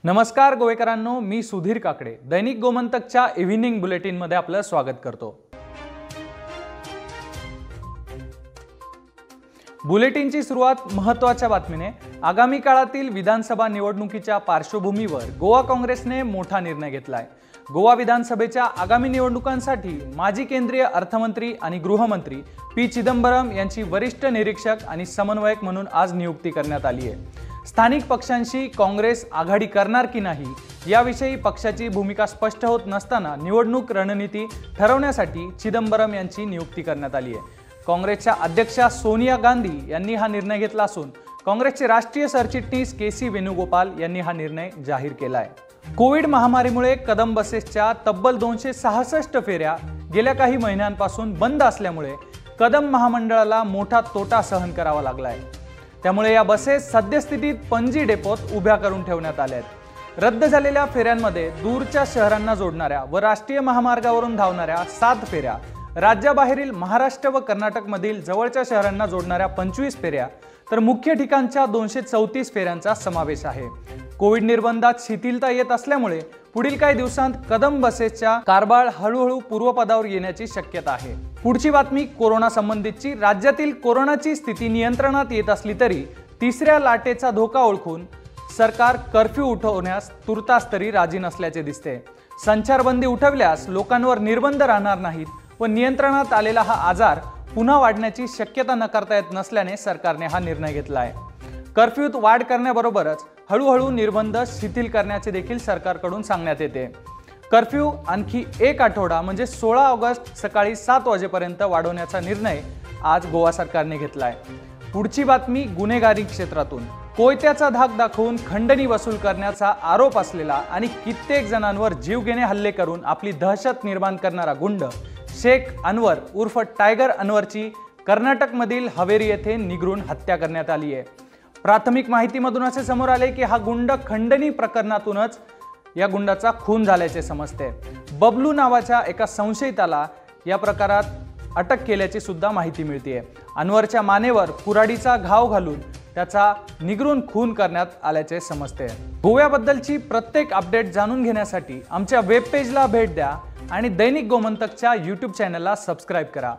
नमस्कार गोवेकरांनो, मी सुधीर काकडे दैनिक गोमंतकच्या evening bulletin मध्ये आपलं स्वागत करतो। बुलेटिनची सुरुवात महत्त्वाच्या बातमीने। आगामी काळातील विधानसभा निवडणुकीच्या पार्श्वभूमीवर गोवा काँग्रेसने मोठा निर्णय घेतलाय। गोवा विधानसभेच्या आगामी निवडणुकांसाठी माजी केंद्रीय अर्थमंत्री आणि गृहमंत्री पी चिदंबरम यांची वरिष्ठ निरीक्षक आणि समन्वयक म्हणून आज नियुक्ती करण्यात आली आहे। स्थानिक पक्षांशी काँग्रेस आघाडी करणार की नाही याविषयी पक्षाची भूमिका स्पष्ट होत नसताना निवडणूक रणनीती ठरवण्यासाठी चिदंबरम यांची नियुक्ती करण्यात आली आहे। काँग्रेसच्या अध्यक्षा सोनिया गांधी यांनी हा निर्णय घेतला असून काँग्रेसचे राष्ट्रीय सरचिटणीस के.सी. वेणुगोपाल यांनी हा निर्णय जाहीर केला आहे। कोविड महामारीमुळे कदम बसेसच्या तब्बल 266 फेऱ्या गेल्या काही महिन्यांपासून बंद असल्यामुळे कदम महामंडळाला मोठा तोटा सहन करावा लागला आहे। त्यामुळे या बसेस सद्यस्थितीत पणजी डेपोत उभ्या करून ठेवण्यात आल्या आहेत। रद्द झालेल्या फेऱ्यांमध्ये दूरच्या शहरांना जोडणाऱ्या व राष्ट्रीय महामार्गावरून धावणाऱ्या 7 फेऱ्या, राज्याबाहेरील महाराष्ट्र व कर्नाटक मधील जवळच्या शहरांना जोडणाऱ्या 25 फेऱ्या तर मुख्य ठिकाणच्या 234 फेऱ्यांचा समावेश आहे। कोविड निर्बंधात शिथिलता येत असल्यामुळे पुढील काही दिवसांत कदम बसेसच्या कारभार हळूहळू पूर्वपदावर येण्याची शक्यता आहे। पुढची बातमी कोरोना संबंधितची। राज्यातील कोरोनाची स्थिती नियंत्रणात येत असली तरी तिसऱ्या लाटेचा धोका ओळखून सरकार कर्फ्यू उठवण्यास तुर्तास तरी राजी नसल्याचे दिसते। संचारबंदी उठवल्यास लोकांवर निर्बंध राहणार नाहीत व नियंत्रणात आलेला हा आजार पुन्हा वाढण्याची शक्यता नकारता येत नसल्याने सरकारने हा निर्णय घेतला आहे। कर्फ्यूत वाढ करण्याबरोबरच हळूहळू निर्बंध शिथिल करण्याचे देखील सरकारकडून सांगण्यात येते। कर्फ्यू आणखी 1 आठवडा म्हणजे 16 ऑगस्ट सकाळी 7 वाजेपर्यंत वाढवण्याचा निर्णय आज गोवा सरकारने घेतला आहे। पुढची बातमी गुन्हेगारी क्षेत्रातून। कोयत्याचा धाक दाखवून खंडणी वसूल करण्याचा आरोप असलेला आणि कित्येक जणांवर जीवघेणे हल्ले करून आपली दहशत निर्माण करणारा गुंड शेख अनवर उर्फ टायगर अनवरची कर्नाटकमधील हवेरी येथे निगरून हत्या करण्यात आली आहे। प्राथमिक माहितीमधून असे समोर आले की हा गुंड खंडणी प्रकरणातूनच या गुंडाचा खून झाल्याचे समजते। बबलू नावाच्या एका संशयिताला या प्रकारात अटक केल्याची सुद्धा माहिती मिळते। अनवरच्या मानेवर कुऱ्हाडीचा घाव घालून त्याचा निगरून खून करण्यात आल्याचे समजते। गोव्याबद्दलची प्रत्येक अपडेट जाणून घेण्यासाठी आमच्या वेब पेजला भेट द्या आणि दैनिक गोमंतकच्या YouTube चॅनलला सबस्क्राइब करा।